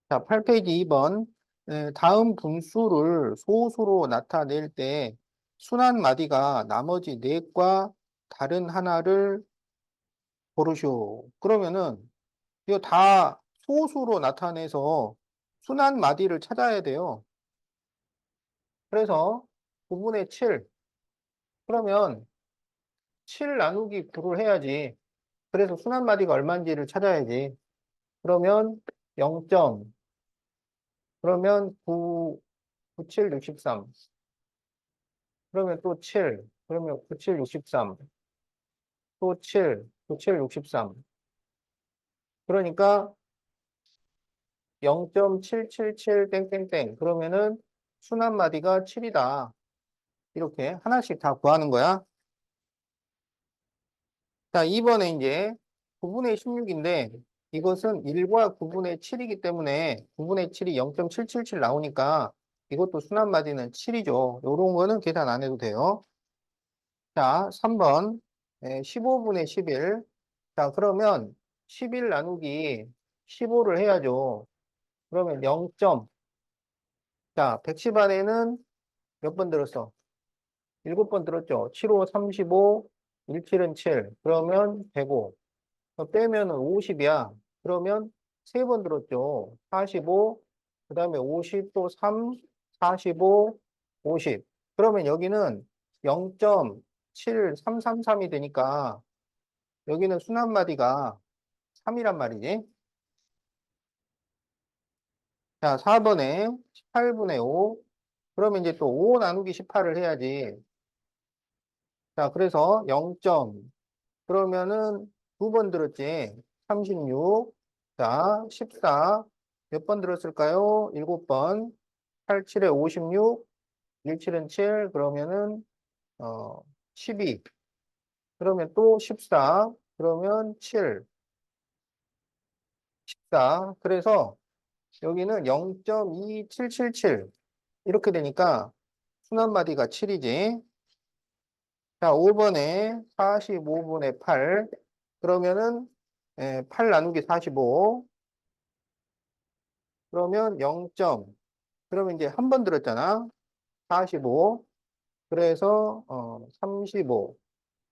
자, 8페이지 2번. 다음 분수를 소수로 나타낼 때 순한 마디가 나머지 넷과 다른 하나를 고르시오. 그러면은 이거 다 소수로 나타내서 순한 마디를 찾아야 돼요. 그래서 9분의 7. 그러면 7 나누기 9를 해야지. 그래서 순한 마디가 얼마인지를 찾아야지. 그러면 0점. 그러면 9, 9, 7, 63. 그러면 또 7. 그러면 9, 7, 63. 또 7, 9, 7, 63. 그러니까 0.777 땡땡땡. 그러면은 순한 마디가 7이다. 이렇게 하나씩 다 구하는 거야. 자, 이번에 이제 9분의 16인데 이것은 1과 9분의 7이기 때문에 9분의 7이 0.777 나오니까 이것도 순한 마디는 7이죠. 요런 거는 계산 안 해도 돼요. 자, 3번 15분의 11. 자, 그러면 11 나누기 15를 해야죠. 그러면 0점. 자, 110 안에는 몇 번 들었어? 7번 들었죠. 7호 35, 17은 7. 그러면 105. 빼면은 50이야. 그러면 3번 들었죠. 45, 그 다음에 50, 또 3, 45, 50. 그러면 여기는 0.7333이 되니까 여기는 순한 마디가 3이란 말이지. 자, 4번에 18분의 5. 그러면 이제 또 5 나누기 18을 해야지. 자, 그래서 0점. 그러면은 2번 들었지. 36. 자, 14. 몇 번 들었을까요? 7번. 8, 7에 56. 17은 7. 그러면은, 12. 그러면 또 14. 그러면 7. 14. 그래서 여기는 0.2777. 이렇게 되니까 순한 마디가 7이지. 자, 5번에 45분의 8. 그러면은 8 나누기 45. 그러면 0점. 그러면 이제 한 번 들었잖아. 45. 그래서 35.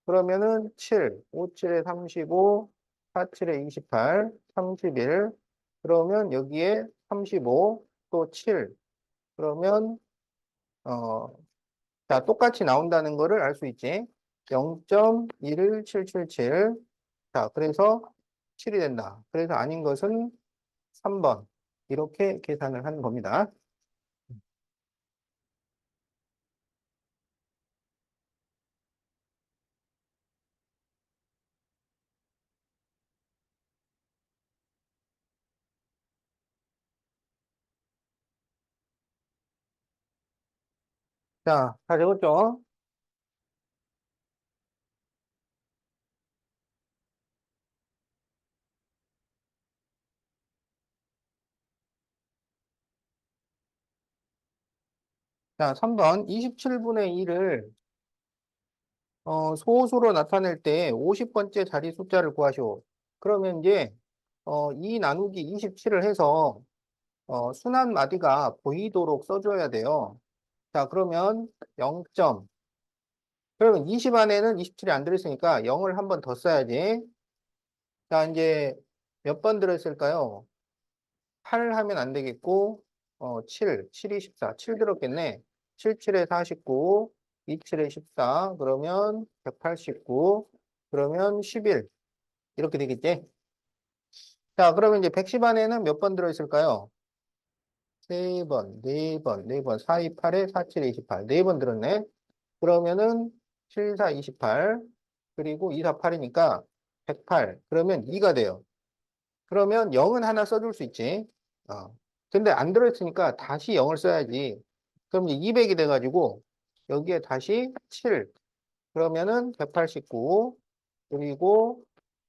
그러면은 7. 5, 7에 35. 4, 7에 28. 31. 그러면 여기에 35. 또 7. 그러면 어, 자, 똑같이 나온다는 거를 알 수 있지. 0.11777. 자, 그래서 7이 된다. 그래서 아닌 것은 3번. 이렇게 계산을 하는 겁니다. 자, 다 적었죠? 자, 3번. 27분의 1을 소수로 나타낼 때 50번째 자리 숫자를 구하시오. 그러면 이제 2 나누기 27을 해서 순한 마디가 보이도록 써줘야 돼요. 자, 그러면 0점. 그러면 20 안에는 27이 안 들어있으니까 0을 한 번 더 써야지. 자, 이제 몇 번 들어있을까요? 8 하면 안 되겠고, 7, 7이 14, 7 들었겠네. 7, 7에 49, 2, 7에 14, 그러면 189, 그러면 11. 이렇게 되겠지? 자, 그러면 이제 110 안에는 몇 번 들어있을까요? 3번, 4번, 4번, 4, 2, 8에 4, 7에 28. 4번 들었네. 그러면은 7, 4, 28, 그리고 2, 4, 8이니까 108. 그러면 2가 돼요. 그러면 0은 하나 써줄 수 있지. 근데 안 들어있으니까 다시 0을 써야지. 그럼 이제 200이 돼가지고 여기에 다시 7. 그러면은 189. 그리고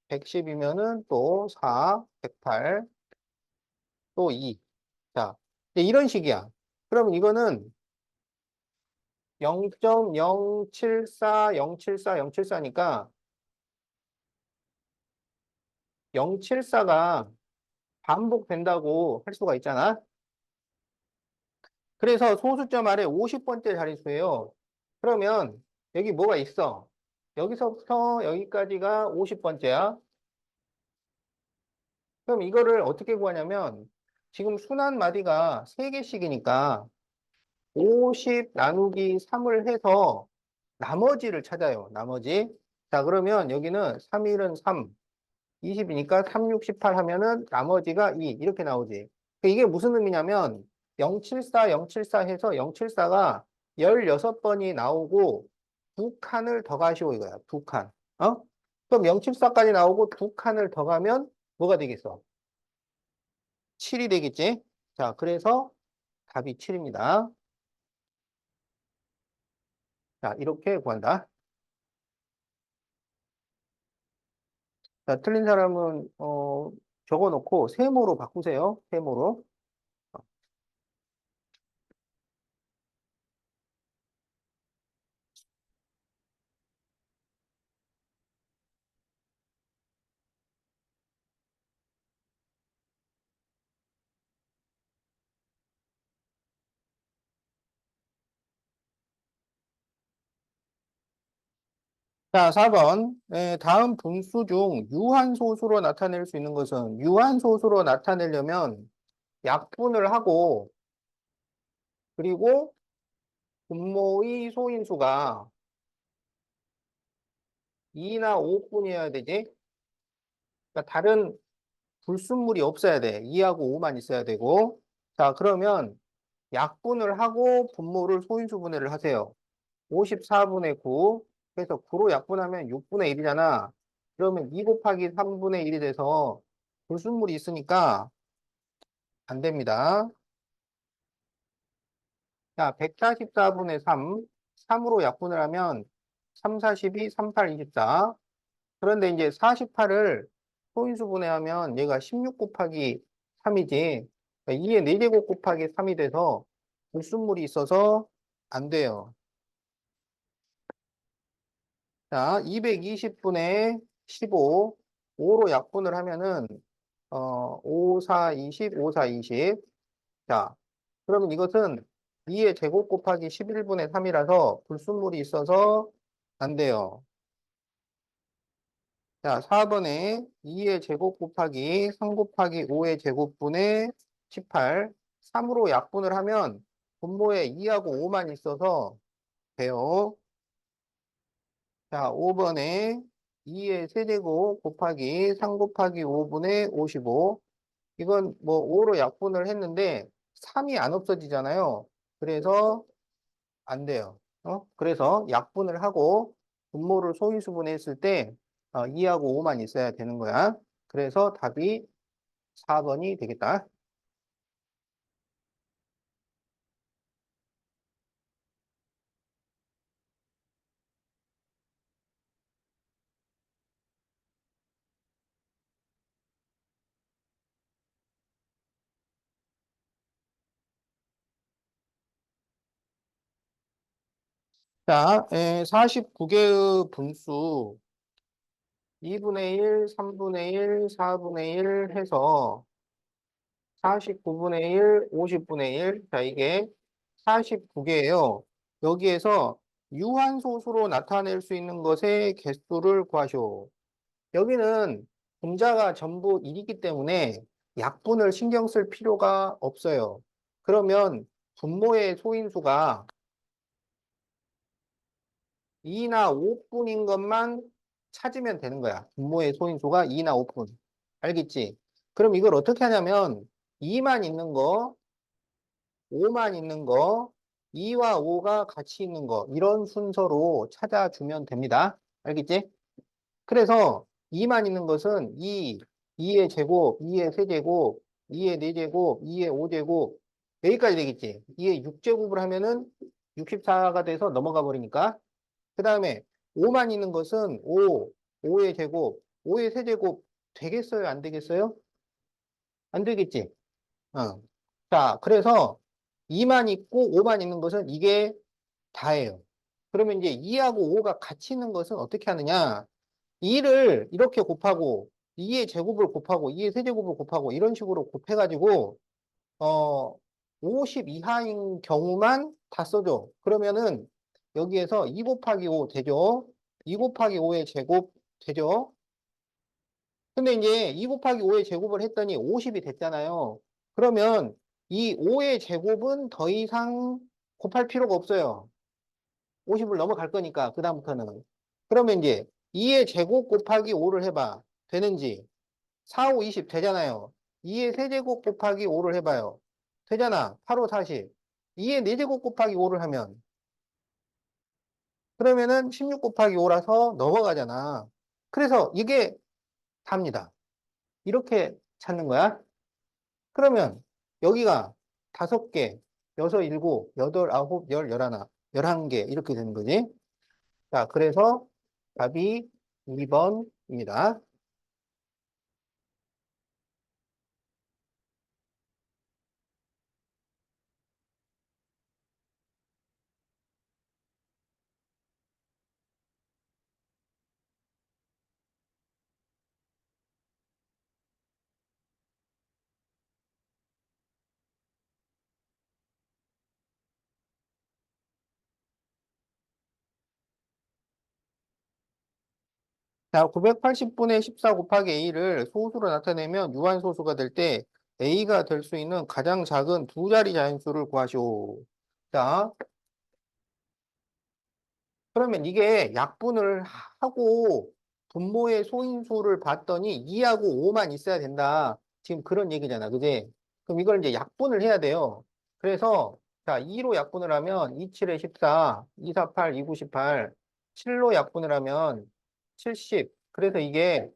110이면은 또 4, 108, 또 2. 자, 이제 이런 식이야. 그럼 이거는 0.074, 074, 074니까 074가 반복된다고 할 수가 있잖아. 그래서 소수점 아래 50번째 자릿수예요. 그러면 여기 뭐가 있어? 여기서부터 여기까지가 50번째야. 그럼 이거를 어떻게 구하냐면 지금 순환 마디가 3개씩이니까 50 나누기 3을 해서 나머지를 찾아요. 나머지. 자, 그러면 여기는 3일은 3, 20이니까 3, 6, 18 하면은 나머지가 2 이렇게 나오지. 이게 무슨 의미냐면 074, 074 해서 074가 16번이 나오고 두 칸을 더 가시오 이거야. 두 칸. 어? 그럼 074까지 나오고 두 칸을 더 가면 뭐가 되겠어? 7이 되겠지? 자, 그래서 답이 7입니다. 자, 이렇게 구한다. 자, 틀린 사람은 적어놓고 세모로 바꾸세요. 세모로. 자, 4번. 다음 분수 중 유한소수로 나타낼 수 있는 것은 유한소수로 나타내려면 약분을 하고 그리고 분모의 소인수가 2나 5뿐이어야 되지. 그러니까 다른 불순물이 없어야 돼. 2하고 5만 있어야 되고. 자, 그러면 약분을 하고 분모를 소인수분해를 하세요. 54분의 9. 그래서 9로 약분하면 6분의 1이잖아. 그러면 2 곱하기 3분의 1이 돼서 불순물이 있으니까 안 됩니다. 자, 144분의 3. 3으로 약분을 하면 3, 42, 38, 24. 그런데 이제 48을 소인수분해하면 얘가 16 곱하기 3이지. 2의 4제곱 곱하기 3이 돼서 불순물이 있어서 안 돼요. 자, 220분의 15. 5로 약분을 하면은 5, 4, 20, 5, 4, 20. 자, 그러면 이것은 2의 제곱 곱하기 11분의 3이라서 불순물이 있어서 안 돼요. 자, 4번에 2의 제곱 곱하기 3 곱하기 5의 제곱분의 18. 3으로 약분을 하면 분모에 2하고 5만 있어서 돼요. 자, 5번에 2의 세제곱 곱하기 3 곱하기 5분의 55. 이건 뭐 5로 약분을 했는데 3이 안 없어지잖아요. 그래서 안 돼요. 그래서 약분을 하고 분모를 소인수분해했을 때 2하고 5만 있어야 되는 거야. 그래서 답이 4번이 되겠다. 자, 49개의 분수 2분의 1, 3분의 1, 4분의 1 해서 49분의 1, 50분의 1. 자, 이게 49개예요. 여기에서 유한소수로 나타낼 수 있는 것의 개수를 구하시오. 여기는 분자가 전부 1이기 때문에 약분을 신경 쓸 필요가 없어요. 그러면 분모의 소인수가 2나 5분인 것만 찾으면 되는 거야. 분모의 소인수가 2나 5분. 알겠지? 그럼 이걸 어떻게 하냐면 2만 있는 거, 5만 있는 거, 2와 5가 같이 있는 거 이런 순서로 찾아주면 됩니다. 알겠지? 그래서 2만 있는 것은 2, 2의 제곱, 2의 세제곱, 2의 4제곱, 2의 5제곱 여기까지 되겠지. 2의 6제곱을 하면은 64가 돼서 넘어가 버리니까. 그 다음에 5만 있는 것은 5, 5의 제곱, 5의 세제곱 되겠어요? 안 되겠어요? 안 되겠지. 어. 자, 그래서 2만 있고 5만 있는 것은 이게 다예요. 그러면 이제 2하고 5가 같이 있는 것은 어떻게 하느냐? 2를 이렇게 곱하고 2의 제곱을 곱하고 2의 세제곱을 곱하고 이런 식으로 곱해가지고 어, 50 이하인 경우만 다 써줘. 그러면은 여기에서 2 곱하기 5 되죠? 2 곱하기 5의 제곱 되죠? 근데 이제 2 곱하기 5의 제곱을 했더니 50이 됐잖아요. 그러면 이 5의 제곱은 더 이상 곱할 필요가 없어요. 50을 넘어갈 거니까, 그다음부터는. 그러면 이제 2의 제곱 곱하기 5를 해봐. 되는지. 4, 5, 20 되잖아요. 2의 세제곱 곱하기 5를 해봐요. 되잖아. 8, 5, 40. 2의 4제곱 곱하기 5를 하면. 그러면은 16 곱하기 5라서 넘어가잖아. 그래서 이게 답니다. 이렇게 찾는 거야. 그러면 여기가 5개, 6, 7, 8, 9, 10, 11, 11개 이렇게 되는 거지. 자, 그래서 답이 2번입니다. 자, 980분의 14 곱하기 A를 소수로 나타내면 유한소수가 될 때 A가 될 수 있는 가장 작은 두 자리 자연수를 구하시오. 자, 그러면 이게 약분을 하고 분모의 소인수를 봤더니 2하고 5만 있어야 된다. 지금 그런 얘기잖아. 그지? 그럼 이걸 이제 약분을 해야 돼요. 그래서 자, 2로 약분을 하면 2, 7에 14, 2, 4, 8, 2, 9, 18, 7로 약분을 하면 70. 그래서 이게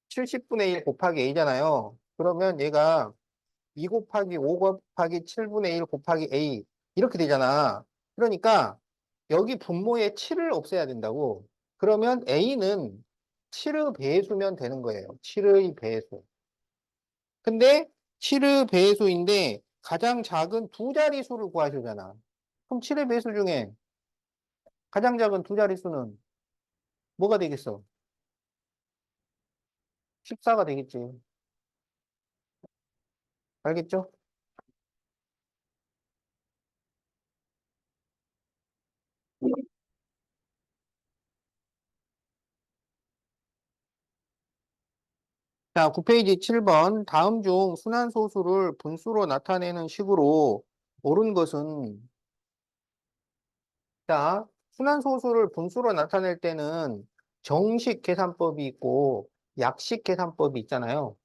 70분의 1 곱하기 a잖아요. 그러면 얘가 2 곱하기 5 곱하기 7분의 1 곱하기 a 이렇게 되잖아. 그러니까 여기 분모에 7을 없애야 된다고. 그러면 a는 7의 배수면 되는 거예요. 7의 배수. 근데 7의 배수인데 가장 작은 두 자릿수를 구하시잖아. 그럼 7의 배수 중에 가장 작은 두 자릿수는 뭐가 되겠어? 14가 되겠지. 알겠죠? 자, 9페이지 7번. 다음 중 순환소수를 분수로 나타내는 식으로 옳은 것은, 자, 순환소수를 분수로 나타낼 때는 정식 계산법이 있고 약식 계산법이 있잖아요.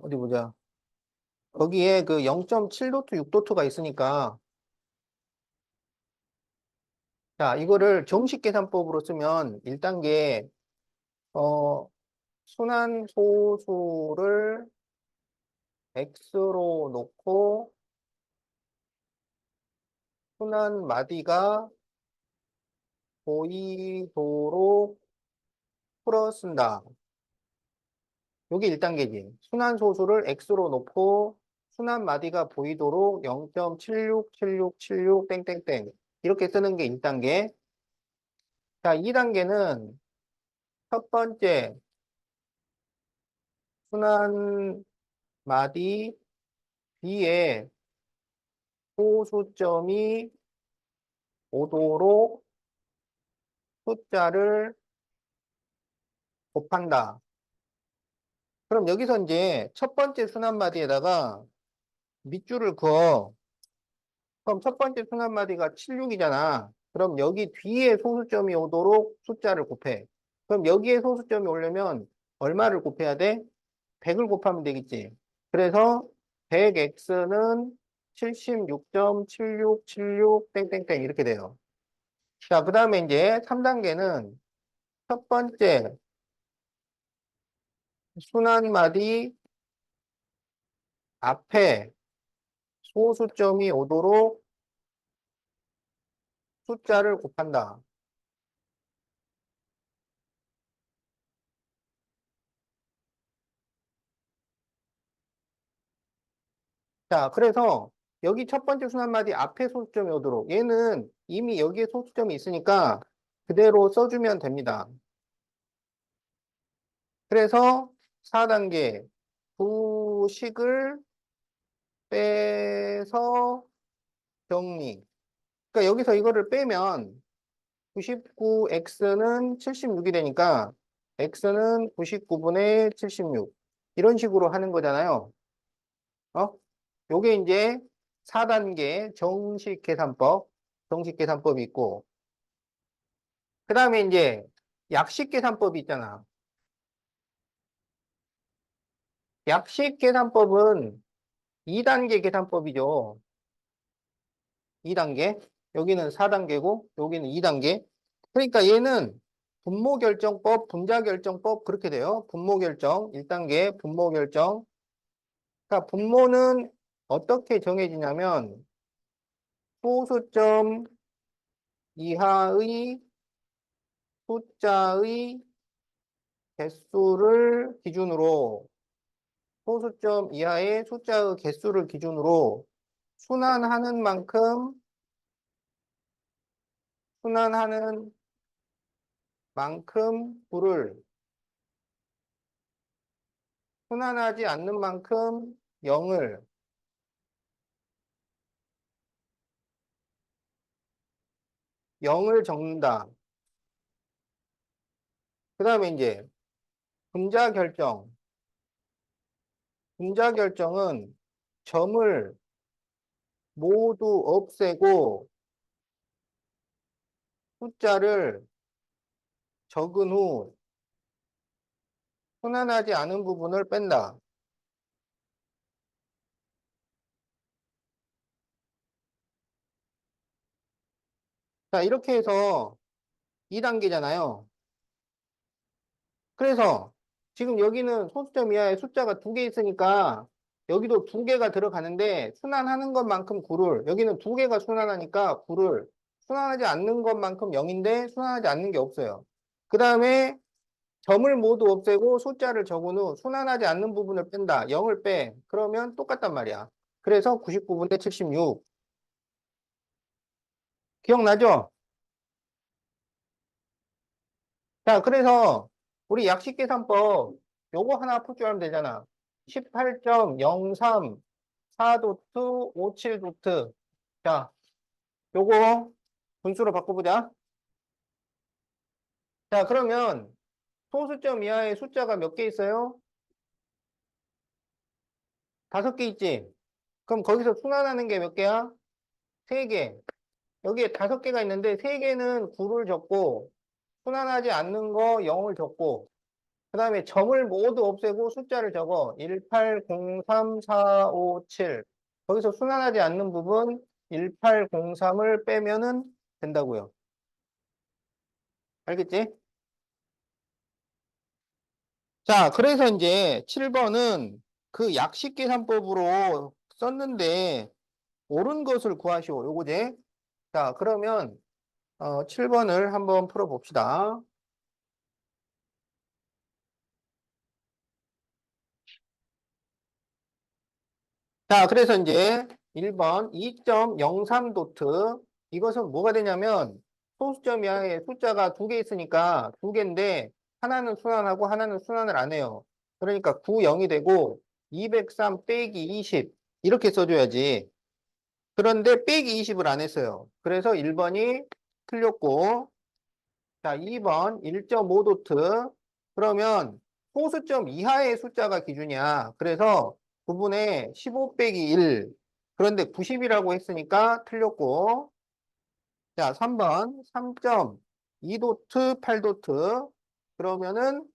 어디 보자. 거기에 그 0.7도트, 6도트가 있으니까, 자, 이거를 정식 계산법으로 쓰면 1단계, 어, 순환소수를 x로 놓고 순환마디가 보이도록 풀어 쓴다. 요게 1단계지. 순환소수를 x로 놓고 순환마디가 보이도록 0.767676 땡땡땡 이렇게 쓰는 게 1단계. 자, 2단계는 첫 번째 순환마디 B에 소수점이 오도록 숫자를 곱한다. 그럼 여기서 이제 첫 번째 순환마디에다가 밑줄을 그어. 그럼 첫 번째 순환마디가 76이잖아. 그럼 여기 뒤에 소수점이 오도록 숫자를 곱해. 그럼 여기에 소수점이 오려면 얼마를 곱해야 돼? 100을 곱하면 되겠지. 그래서 100x는 76.7676 땡땡땡 이렇게 돼요. 자, 그 다음에 이제 3단계는 첫 번째 순환마디 앞에 소수점이 오도록 숫자를 곱한다. 자, 그래서 여기 첫 번째 순환마디 앞에 소수점이 오도록 얘는 이미 여기에 소수점이 있으니까 그대로 써주면 됩니다. 그래서 4단계 부식을 빼서 정리. 그러니까 여기서 이거를 빼면 99x는 76이 되니까 x는 99분의 76 이런 식으로 하는 거잖아요. 요게 이제 4단계 정식 계산법이 있고 그 다음에 이제 약식 계산법이 있잖아. 약식 계산법은 2단계 계산법이죠. 2단계. 여기는 4단계고 여기는 2단계. 그러니까 얘는 분모결정법, 분자결정법 그렇게 돼요. 분모결정 1단계 분모결정. 그러니까 분모는 어떻게 정해지냐면 소수점 이하의 숫자의 개수를 기준으로 소수점 이하의 숫자의 개수를 기준으로 순환하는 만큼 부를 순환하지 않는 만큼 0을 적는다. 그 다음에 이제 분자 결정. 분자 결정은 점을 모두 없애고 숫자를 적은 후 순환하지 않은 부분을 뺀다. 자, 이렇게 해서 2단계잖아요. 그래서 지금 여기는 소수점 이하에 숫자가 2개 있으니까 여기도 2개가 들어가는데 순환하는 것만큼 9를 여기는 2개가 순환하니까 9를 순환하지 않는 것만큼 0인데 순환하지 않는 게 없어요. 그 다음에 점을 모두 없애고 숫자를 적은 후 순환하지 않는 부분을 뺀다. 0을 빼. 그러면 똑같단 말이야. 그래서 99분의 76. 기억나죠? 자, 그래서 우리 약식계산법 요거 하나 풀 줄 알면 되잖아. 18.03 4도트 57도트. 자, 요거 분수로 바꿔보자. 자, 그러면 소수점 이하의 숫자가 몇 개 있어요? 5개 있지? 그럼 거기서 순환하는 게 몇 개야? 3개. 여기에 5개가 있는데 3개는 9를 적고 순환하지 않는 거 0을 적고 그 다음에 점을 모두 없애고 숫자를 적어 1803457 거기서 순환하지 않는 부분 1803을 빼면은 된다고요. 알겠지? 자, 그래서 이제 7번은 그 약식계산법으로 썼는데 옳은 것을 구하시오. 요거지? 자, 그러면 7번을 한번 풀어봅시다. 자, 그래서 이제 1번 2.03도트 이것은 뭐가 되냐면 소수점 이하의 숫자가 2개 있으니까 2개인데 하나는 순환하고 하나는 순환을 안 해요. 그러니까 9, 0이 되고 203 빼기 20 이렇게 써줘야지. 그런데 빼기 20을 안 했어요. 그래서 1번이 틀렸고 자, 2번 1.5도트 그러면 소수점 이하의 숫자가 기준이야. 그래서 9분의 15 빼기 1. 그런데 90이라고 했으니까 틀렸고. 자, 3번 3.2도트 8도트. 그러면은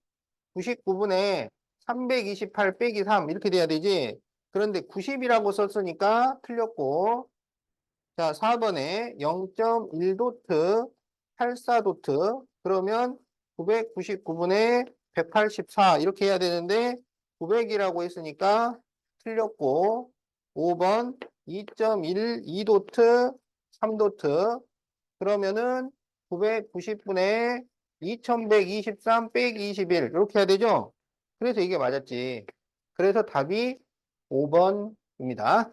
99분의 328 빼기 3 이렇게 돼야 되지. 그런데 90이라고 썼으니까 틀렸고. 자, 4번에 0.1도트 84도트. 그러면 999분의 184 이렇게 해야 되는데 900이라고 했으니까 틀렸고 5번 2.12도트 3도트 그러면은 990분의 2123 빼기 21 이렇게 해야 되죠? 그래서 이게 맞았지. 그래서 답이 5번입니다.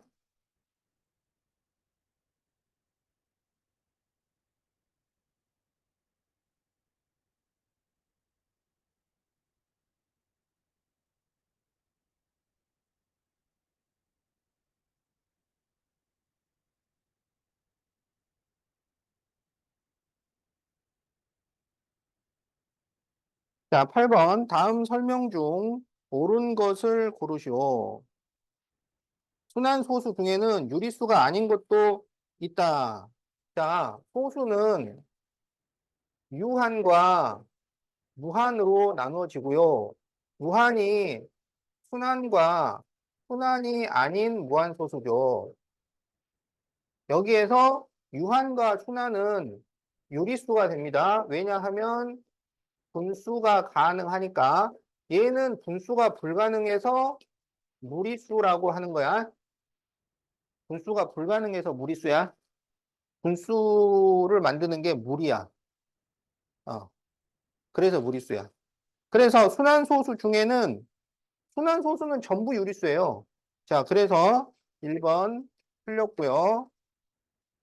자, 8번. 다음 설명 중 옳은 것을 고르시오. 순환 소수 중에는 유리수가 아닌 것도 있다. 자, 소수는 유한과 무한으로 나누어지고요. 무한이 순환과 순환이 아닌 무한소수죠. 여기에서 유한과 순환은 유리수가 됩니다. 왜냐하면 분수가 가능하니까 얘는 분수가 불가능해서 무리수라고 하는 거야. 분수가 불가능해서 무리수야. 분수를 만드는 게 무리야. 어, 그래서 무리수야. 그래서 순환소수 중에는 순환소수는 전부 유리수예요. 자, 그래서 1번 틀렸고요.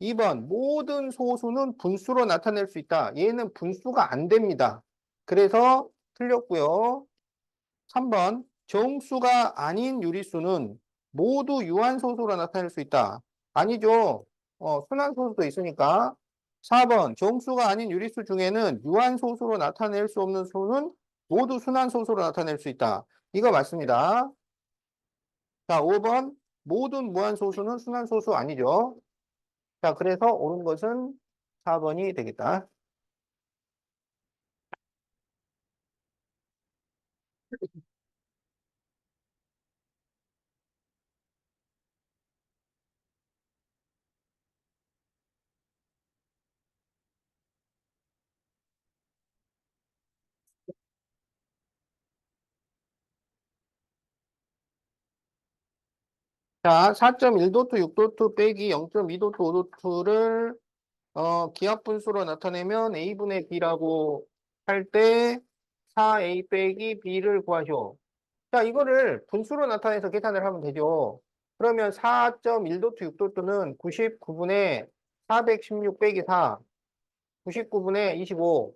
2번 모든 소수는 분수로 나타낼 수 있다. 얘는 분수가 안 됩니다. 그래서 틀렸고요. 3번 정수가 아닌 유리수는 모두 유한소수로 나타낼 수 있다. 아니죠. 순환소수도 있으니까. 4번 정수가 아닌 유리수 중에는 유한소수로 나타낼 수 없는 수는 모두 순환소수로 나타낼 수 있다. 이거 맞습니다. 자, 5번 모든 무한소수는 순환소수 아니죠. 자, 그래서 옳은 것은 4번이 되겠다. 자, 4.1도트 6도트 빼기 0.2도트 5도트를 기하분수로 나타내면 A분의 B라고 할 때 4A 빼기 B를 구하시오. 자, 이거를 분수로 나타내서 계산을 하면 되죠. 그러면 4.1도트 6도트는 99분의 416 빼기 4, 99분의 25.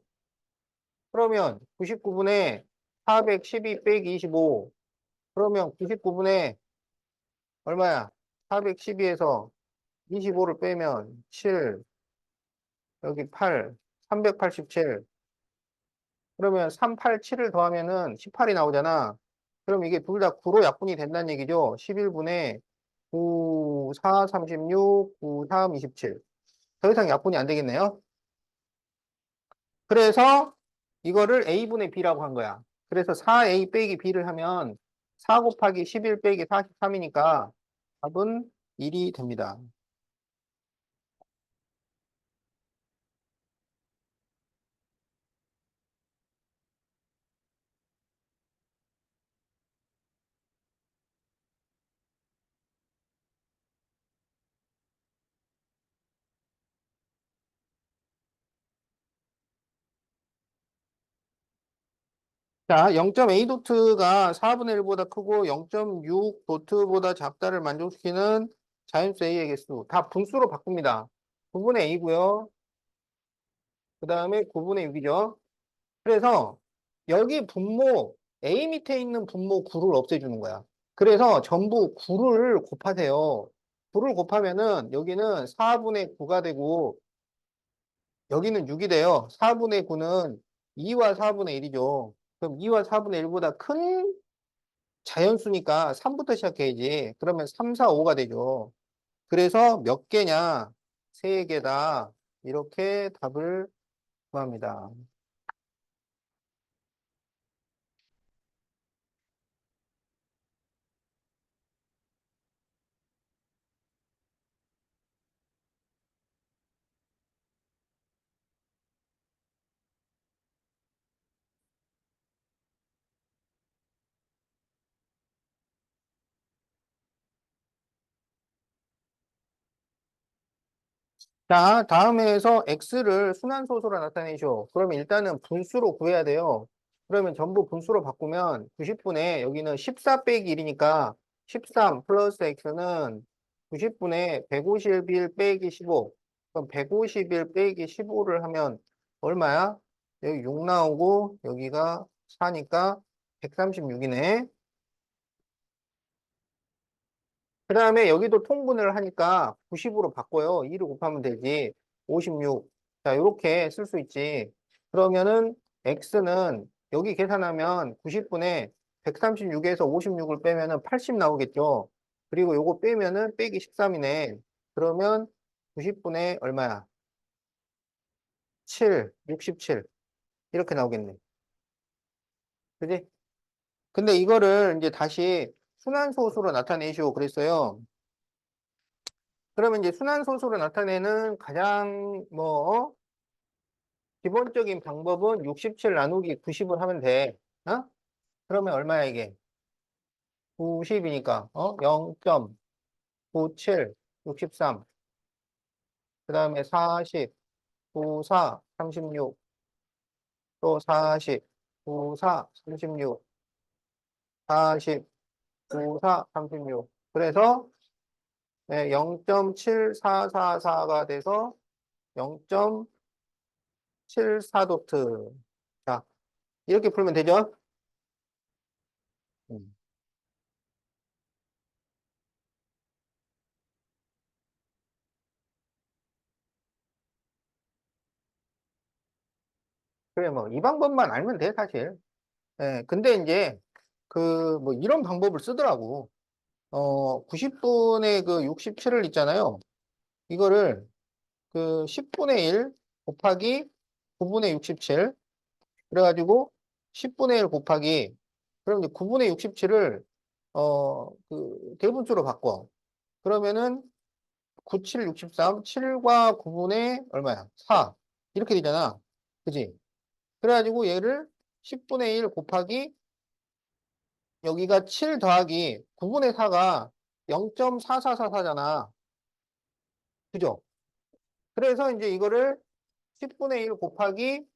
그러면 99분의 412 빼기 25. 그러면 99분의 얼마야? 412에서 25를 빼면 7, 여기 8, 387. 그러면 387을 더하면은 18이 나오잖아. 그럼 이게 둘 다 9로 약분이 된다는 얘기죠. 11분의 9, 4, 36, 9, 3, 27. 더 이상 약분이 안 되겠네요. 그래서 이거를 A분의 B라고 한 거야. 그래서 4A 빼기 B를 하면 4 곱하기 11 빼기 43이니까 답은 1이 됩니다. 자, 0.A 도트가 4분의 1보다 크고 0.6 도트보다 작다를 만족시키는 자연수 A의 개수. 다 분수로 바꿉니다. 9분의 A고요. 그 다음에 9분의 6이죠. 그래서 여기 분모, A 밑에 있는 분모 9를 없애주는 거야. 그래서 전부 9를 곱하세요. 9를 곱하면은 여기는 4분의 9가 되고 여기는 6이 돼요. 4분의 9는 2와 4분의 1이죠. 그럼 2와 4분의 1보다 큰 자연수니까 3부터 시작해야지. 그러면 3, 4, 5가 되죠. 그래서 몇 개냐? 3개다. 이렇게 답을 구합니다. 자, 다음에서 x를 순환소수로 나타내죠. 그러면 일단은 분수로 구해야 돼요. 그러면 전부 분수로 바꾸면 90분의 여기는 14 빼기 1이니까 13 플러스 x는 90분의 151 빼기 15. 그럼 151 빼기 15를 하면 얼마야? 여기 6 나오고 여기가 4니까 136이네. 그 다음에 여기도 통분을 하니까 90으로 바꿔요. 2를 곱하면 되지. 56. 자, 이렇게 쓸 수 있지. 그러면은 x는 여기 계산하면 90분에 136에서 56을 빼면은 80 나오겠죠. 그리고 요거 빼면은 빼기 13이네. 그러면 90분에 얼마야? 7, 67. 이렇게 나오겠네. 그지? 근데 이거를 이제 다시 순환소수로 나타내시오 그랬어요. 그러면 이제 순환소수로 나타내는 가장 기본적인 방법은 67 나누기 90을 하면 돼. 어? 그러면 얼마야 이게? 90이니까 0.97, 63. 그 다음에 40, 94, 36, 또 40, 94, 36, 40, 94, 36. 그래서 0.7444가 돼서 0.74도트. 자, 이렇게 풀면 되죠? 음. 그래, 뭐, 이 방법만 알면 돼, 사실. 근데 이제, 뭐, 이런 방법을 쓰더라고. 90분의 그 67을 있잖아요. 이거를 그 10분의 1 곱하기 9분의 67. 그래가지고 10분의 1 곱하기, 그럼 이제 9분의 67을, 그 대분수로 바꿔. 그러면은 97, 63, 7과 9분의 얼마야? 4. 이렇게 되잖아. 그지? 그래가지고 얘를 10분의 1 곱하기 여기가 7 더하기 9분의 4가 0.4444잖아. 그죠? 그래서 이제 이거를 10분의 1 곱하기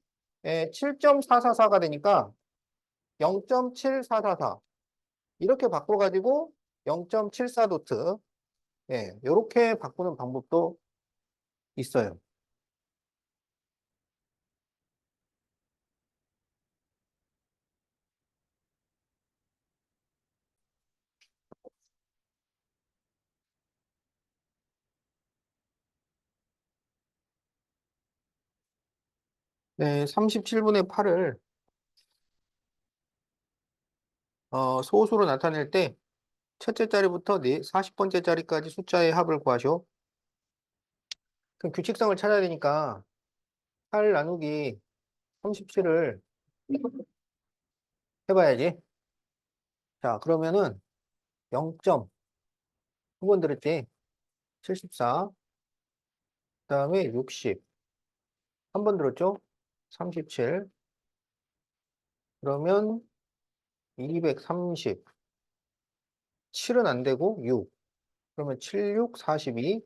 7.444가 되니까 0.7444. 이렇게 바꿔가지고 0.74도트. 요렇게 바꾸는 방법도 있어요. 네, 37분의 8을 소수로 나타낼 때 첫째 자리부터 40번째 자리까지 숫자의 합을 구하시오. 그럼 규칙성을 찾아야 되니까 8 나누기 37을 해봐야지. 자, 그러면은 0점, 두 번 들었지? 74, 그 다음에 60, 한 번 들었죠? 37, 그러면 230, 7은 안 되고 6, 그러면 7, 6, 42,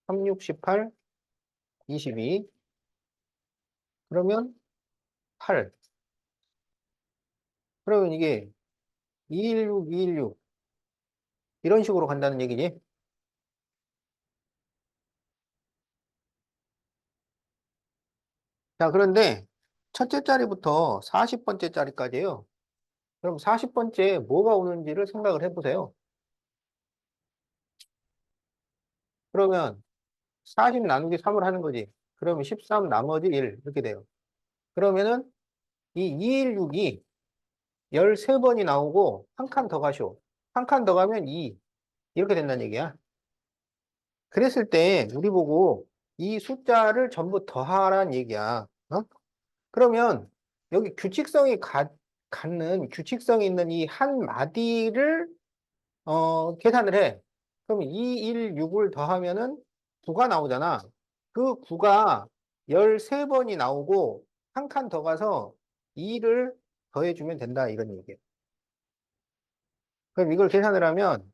3, 6, 18, 22, 그러면 8. 그러면 이게 216, 216, 이런 식으로 간다는 얘기지? 자, 그런데 첫째 자리부터 40번째 자리까지예요. 그럼 40번째 뭐가 오는지를 생각을 해보세요. 그러면 40 나누기 3을 하는 거지. 그러면 13 나머지 1 이렇게 돼요. 그러면은 이 216이 13번이 나오고 한 칸 더 가쇼. 한 칸 더 가면 2 이렇게 된다는 얘기야. 그랬을 때 우리 보고 이 숫자를 전부 더하라는 얘기야. 그러면 여기 갖는 규칙성이 있는 이 한 마디를 계산을 해. 그러면 2, 1, 6을 더하면은 9가 나오잖아. 그 9가 13번이 나오고 한 칸 더 가서 2를 더해주면 된다. 이런 얘기예요. 그럼 이걸 계산을 하면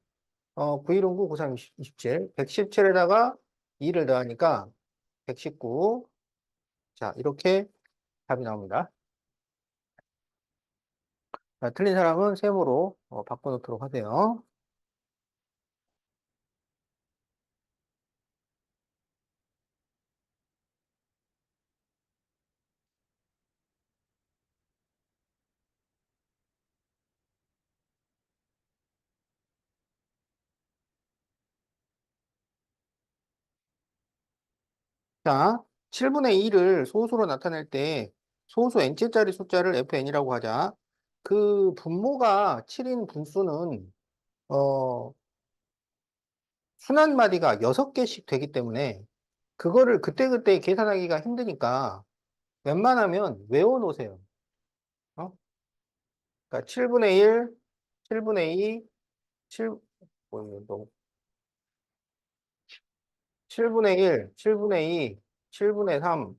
9, 1, 9, 9, 3, 27. 117에다가 2를 더하니까 119. 자, 이렇게 답이 나옵니다. 자, 틀린 사람은 세모로 바꿔놓도록 하세요. 자, 7분의 1을 소수로 나타낼 때 소수 n째짜리 숫자를 fn이라고 하자. 그 분모가 7인 분수는 어, 순한 마디가 6개씩 되기 때문에 그거를 그때그때 계산하기가 힘드니까 웬만하면 외워놓으세요. 어? 그러니까 7분의 1, 7분의 2, 7, 뭐, 7분의 1, 7분의 2, 7분의 3,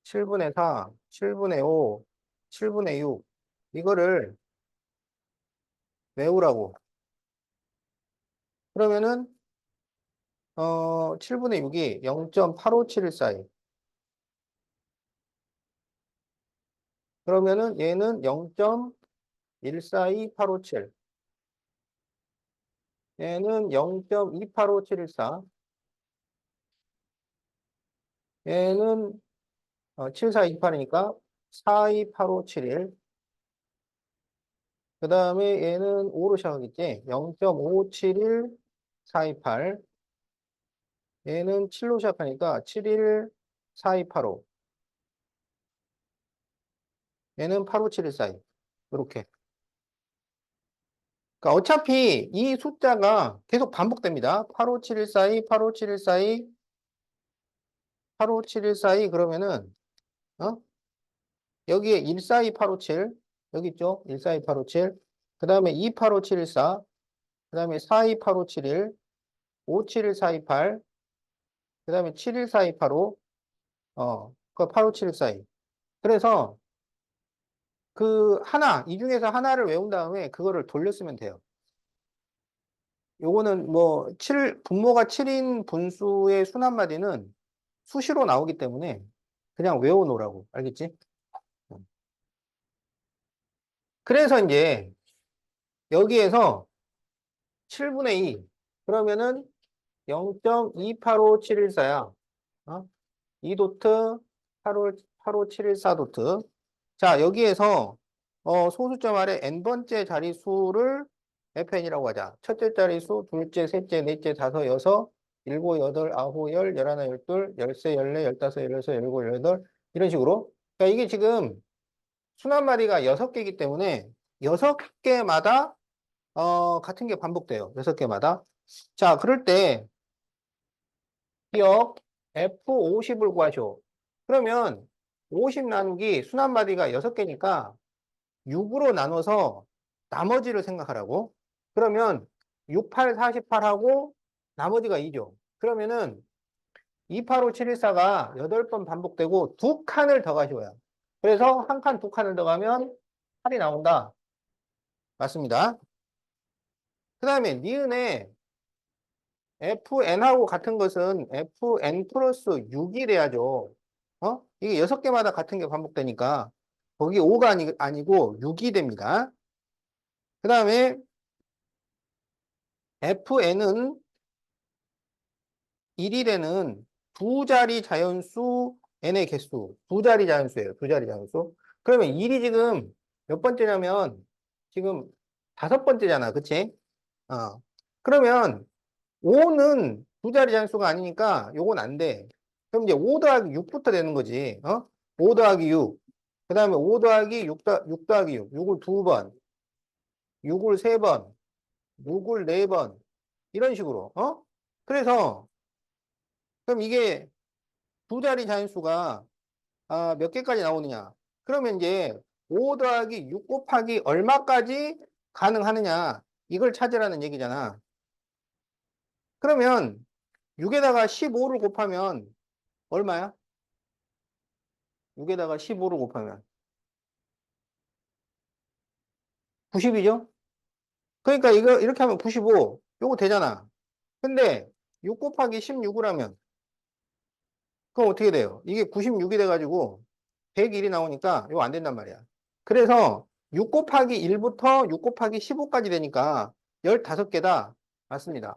7분의 4, 7분의 5, 7분의 6. 이거를 외우라고. 그러면은, 7분의 6이 0.85714에. 그러면은 얘는 0.142857. 얘는 0.285714. 얘는 7428이니까 428571. 그 다음에 얘는 5로 시작하겠지. 0.571 428. 얘는 7로 시작하니까 71 4285. 얘는 85714. 이렇게. 그러니까 어차피 이 숫자가 계속 반복됩니다. 85714, 85714, 85714 그러면은 여기에 142857 여기 있죠? 142857. 그다음에 285714, 그다음에 428571, 571428, 그다음에 714285, 그 85714. 그래서 이 중에서 하나를 외운 다음에 그거를 돌려 쓰면 돼요. 요거는 뭐, 분모가 7인 분수의 순한마디는 수시로 나오기 때문에 그냥 외워 놓으라고. 알겠지? 그래서 이제 여기에서 7분의 2. 그러면은 0.285714야. 2도트 85714 도트. 자, 여기에서 소수점 아래 n번째 자릿수를 fn이라고 하자. 첫째 자릿수, 둘째, 셋째, 넷째, 다섯, 여섯, 일곱, 여덟, 아홉, 열, 열하나, 열둘, 열세, 열네, 열다섯, 열여섯, 열일곱, 열여덟 이런 식으로. 그러니까 이게 지금 순한 마디가 6개이기 때문에 6개마다 같은 게 반복돼요. 6개마다. 자, 그럴 때 기억 F50을 구하시오. 그러면 50 나누기 순한 마디가 6개니까 6으로 나눠서 나머지를 생각하라고. 그러면 6, 8, 48하고 나머지가 2죠. 그러면은 285714가 8번 반복되고 두 칸을 더 가셔야. 그래서 한 칸, 두 칸을 더 가면 8이 나온다. 맞습니다. 그 다음에 니은에 fn하고 같은 것은 fn 플러스 6이 돼야죠. 이게 6개마다 같은 게 반복되니까 거기 5가 아니고 6이 됩니다. 그 다음에 fn은 1이 되는 두 자리 자연수 n의 개수. 두 자리 자연수예요. 두 자리 자연수. 그러면 1이 지금 몇 번째냐면 지금 5번째잖아. 그치? 어. 그러면 5는 두 자리 자연수가 아니니까 요건 안 돼. 그럼 이제 5 더하기 6부터 되는 거지. 5 더하기 6. 그 다음에 5 더하기 6 더하기 6. 6을 두 번. 6을 세 번. 6을 네 번. 이런 식으로. 그래서 그럼 이게 두 자리 자연수가 몇 개까지 나오느냐. 그러면 이제 5 더하기 6 곱하기 얼마까지 가능하느냐. 이걸 찾으라는 얘기잖아. 그러면 6에다가 15를 곱하면 얼마야? 6에다가 15를 곱하면 90이죠? 그러니까 이거 이렇게 하면 95. 요거 되잖아. 근데 6 곱하기 16을 하면 그럼 어떻게 돼요? 이게 96이 돼가지고 101이 나오니까 이거 안 된단 말이야. 그래서 6 곱하기 1부터 6 곱하기 15까지 되니까 15개다. 맞습니다.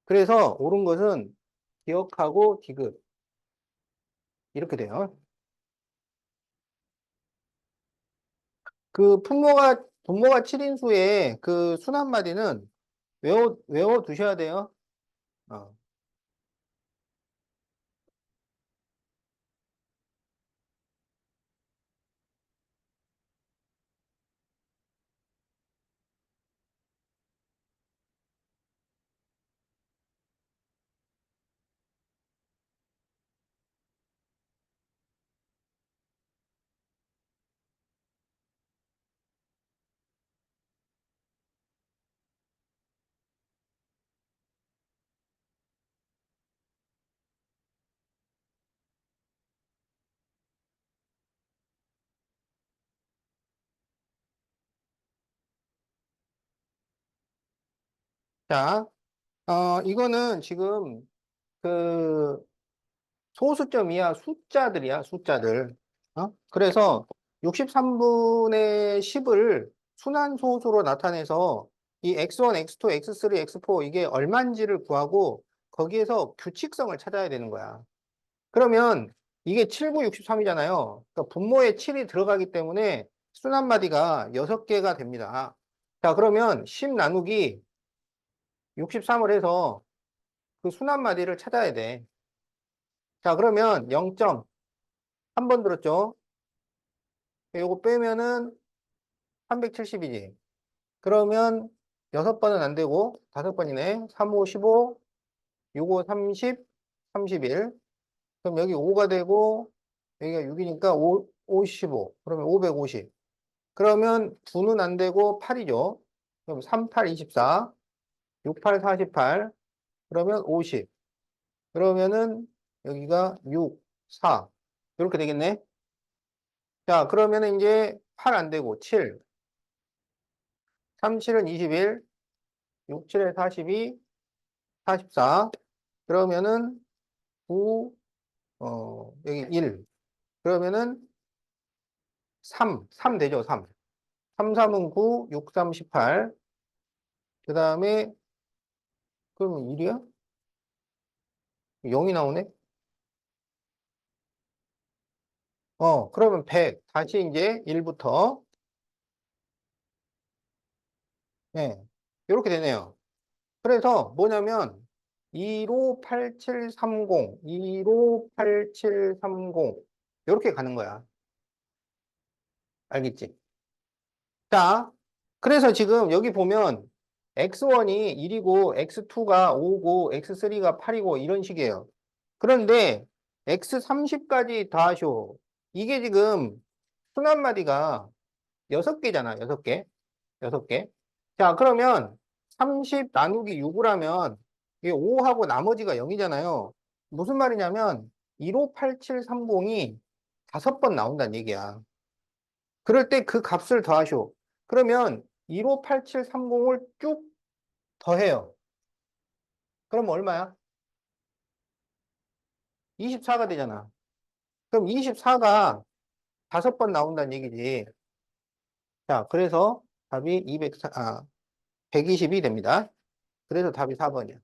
그래서 옳은 것은 기억하고 디귿. 이렇게 돼요. 분모가 7인수의 그 순한마디는 외워 두셔야 돼요. 어. 자, 이거는 지금 그 소수점 이하 숫자들이야, 숫자들. 그래서 63분의 10을 순환소수로 나타내서 이 x1, x2, x3, x4 이게 얼마인지를 구하고 거기에서 규칙성을 찾아야 되는 거야. 그러면 이게 7, 9, 63이잖아요. 그러니까 분모에 7이 들어가기 때문에 순환마디가 6개가 됩니다. 자, 그러면 10 나누기 63을 해서 그 순환마디를 찾아야 돼. 자, 그러면 0점 한 번 들었죠? 요거 빼면은 370이지. 그러면 6번은 안 되고 5번이네. 3, 5, 15, 6, 5, 30, 31. 그럼 여기 5가 되고 여기가 6이니까 5, 15. 그러면 550. 그러면 9는 안 되고 8이죠. 그럼 3, 8, 24. 6, 8, 48. 그러면 50. 그러면은 여기가 6, 4. 이렇게 되겠네. 자, 그러면은 이제 8 안 되고 7. 3, 7은 21. 6, 7에 42. 44. 그러면은 9, 여기 1. 그러면은 3 되죠, 3. 3, 3은 9, 6, 3, 18. 그 다음에, 그러면 1이야? 0이 나오네? 그러면 100. 다시 이제 1부터. 네. 이렇게 되네요. 그래서 뭐냐면, 158730, 158730. 이렇게 가는 거야. 알겠지? 자, 그래서 지금 여기 보면 X1이 1이고 X2가 5고 X3가 8이고 이런 식이에요. 그런데 X30까지 더하쇼. 이게 지금 순환마디가 6개잖아. 6개. 6개. 자, 그러면 30 나누기 6을 하면 이게 5하고 나머지가 0이잖아요. 무슨 말이냐면 158730이 5번 나온다는 얘기야. 그럴 때 그 값을 더하쇼. 그러면 158730을 쭉 더해요. 그럼 얼마야? 24가 되잖아. 그럼 24가 5번 나온다는 얘기지. 자, 그래서 답이 120이 됩니다. 그래서 답이 4번이야.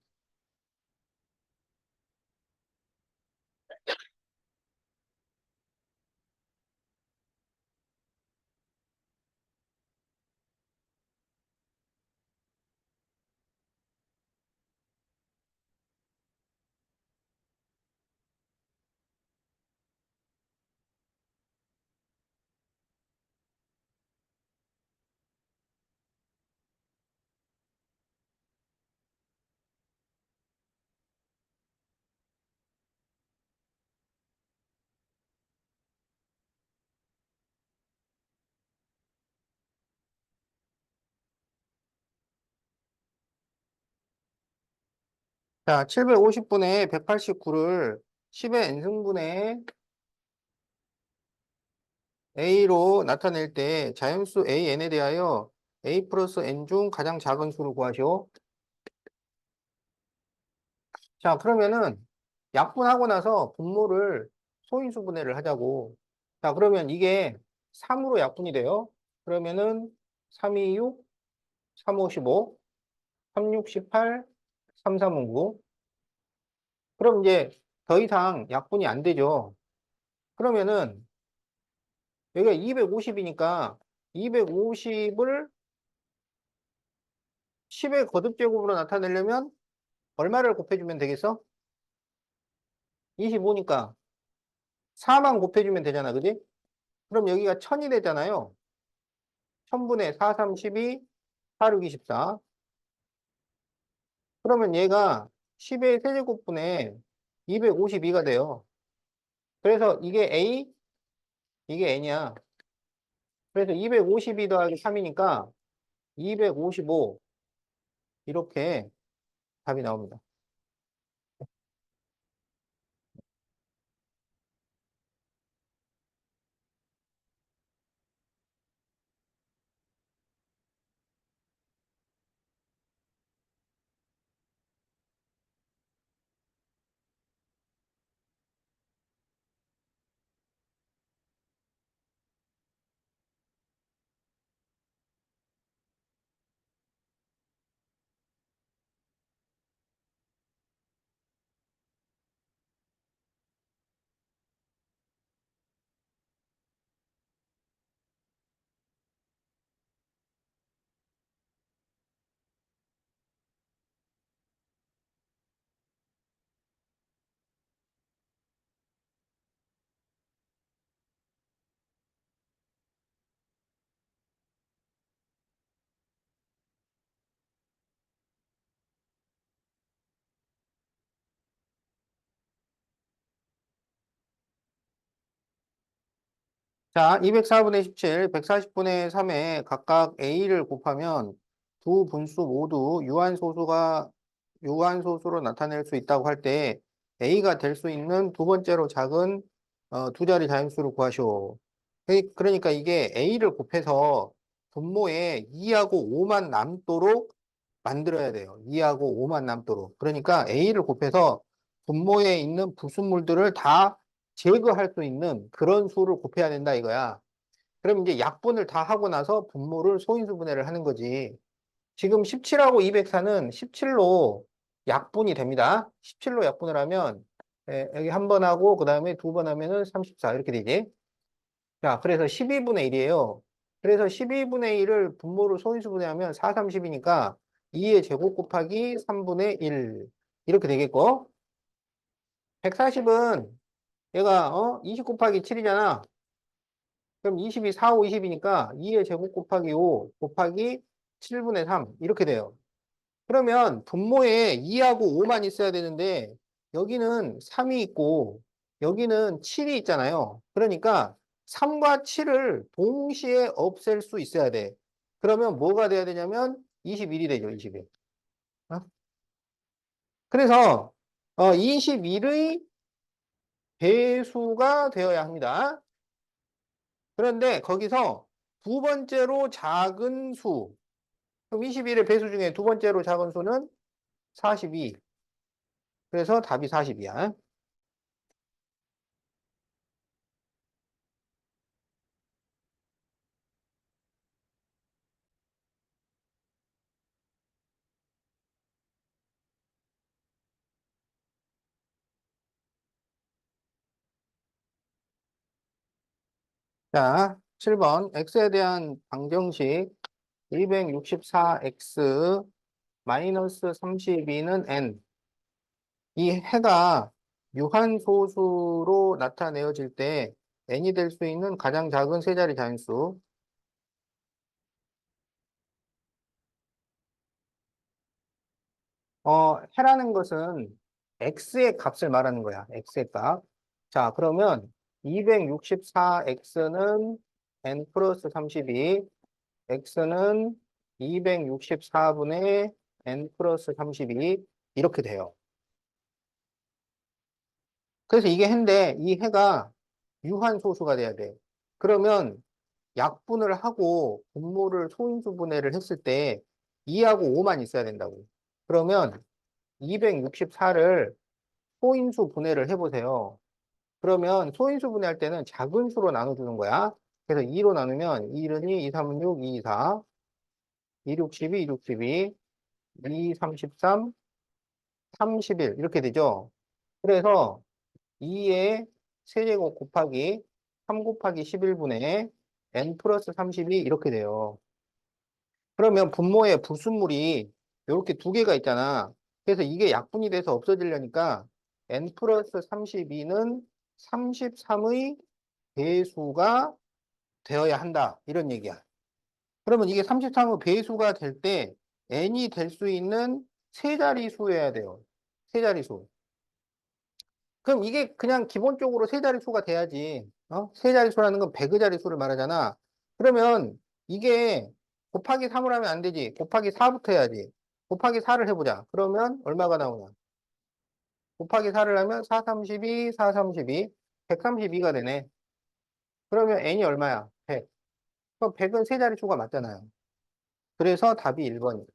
자, 750분의 189를 10의 n승분의 a로 나타낼 때 자연수 an에 대하여 a 플러스 n 중 가장 작은 수를 구하시오. 자, 그러면은 약분하고 나서 분모를 소인수분해를 하자고. 자, 그러면 이게 3으로 약분이 돼요. 그러면은 3, 2, 6, 3, 5, 15, 3, 6, 18, 3, 3, 5, 9. 그럼 이제 더 이상 약분이 안 되죠. 그러면은 여기가 250이니까 250을 10의 거듭제곱으로 나타내려면 얼마를 곱해주면 되겠어? 25니까 4만 곱해주면 되잖아. 그지? 그럼 여기가 1000이 되잖아요. 1000분의 4, 3, 12, 4, 6, 24. 그러면 얘가 10의 세제곱분의 252가 돼요. 그래서 이게 A, 이게 N이야. 그래서 252 더하기 3이니까 255 이렇게 답이 나옵니다. 자, 204분의 17, 140분의 3에 각각 A를 곱하면 두 분수 모두 유한소수로 나타낼 수 있다고 할 때 A가 될 수 있는 두 번째로 작은 두 자리 자연수를 구하시오. 그러니까 이게 A를 곱해서 분모에 2하고 5만 남도록 만들어야 돼요. 2하고 5만 남도록. 그러니까 A를 곱해서 분모에 있는 부순물들을 다 제거할 수 있는 그런 수를 곱해야 된다 이거야. 그럼 이제 약분을 다 하고 나서 분모를 소인수 분해를 하는 거지. 지금 17하고 204는 17로 약분이 됩니다. 17로 약분을 하면 여기 한 번 하고 그 다음에 두 번 하면은 34 이렇게 되지. 자, 그래서 12분의 1이에요. 그래서 12분의 1을 분모로 소인수 분해하면 4, 30이니까 2의 제곱 곱하기 3분의 1 이렇게 되겠고 140은 얘가 20 곱하기 7이잖아. 그럼 22, 4, 5, 20이니까 2의 제곱 곱하기 5 곱하기 7분의 3 이렇게 돼요. 그러면 분모에 2하고 5만 있어야 되는데 여기는 3이 있고 여기는 7이 있잖아요. 그러니까 3과 7을 동시에 없앨 수 있어야 돼. 그러면 뭐가 돼야 되냐면 21이 되죠, 21. 어? 그래서 21의 배수가 되어야 합니다. 그런데 거기서 두 번째로 작은 수, 그럼 21의 배수 중에 두 번째로 작은 수는 42. 그래서 답이 40이야. 자, 7번. x에 대한 방정식 264x 마이너스 32는 n. 이 해가 유한소수로 나타내어질 때 n이 될 수 있는 가장 작은 세 자리 자연수. 해라는 것은 x의 값을 말하는 거야. x의 값. 자, 그러면 264x는 n 플러스 32, x는 264분의 n 플러스 32 이렇게 돼요. 그래서 이게 해인데 이 해가 유한소수가 돼야 돼. 그러면 약분을 하고 분모를 소인수 분해를 했을 때 2하고 5만 있어야 된다고. 그러면 264를 소인수 분해를 해보세요. 그러면 소인수 분해할 때는 작은 수로 나눠주는 거야. 그래서 2로 나누면 2, 1은 2, 2, 3은 6, 2, 4, 2, 6, 12, 2, 6, 12, 2, 33, 31 이렇게 되죠. 그래서 2의 세제곱 곱하기 3 곱하기 11분의 n 플러스 32 이렇게 돼요. 그러면 분모에 부순물이 이렇게 두 개가 있잖아. 그래서 이게 약분이 돼서 없어지려니까 n 플러스 32는 33의 배수가 되어야 한다. 이런 얘기야. 그러면 이게 33의 배수가 될 때 n이 될 수 있는 세 자리 수여야 돼요. 세 자리 수. 그럼 이게 그냥 기본적으로 세 자리 수가 돼야지. 세 자리 수라는 건 100의 자리 수를 말하잖아. 그러면 이게 곱하기 3을 하면 안 되지. 곱하기 4부터 해야지. 곱하기 4를 해보자. 그러면 얼마가 나오냐? 곱하기 4를 하면 4, 32, 4, 32, 132가 되네. 그러면 n이 얼마야? 100. 그럼 100은 세 자리 수가 맞잖아요. 그래서 답이 1번이에요.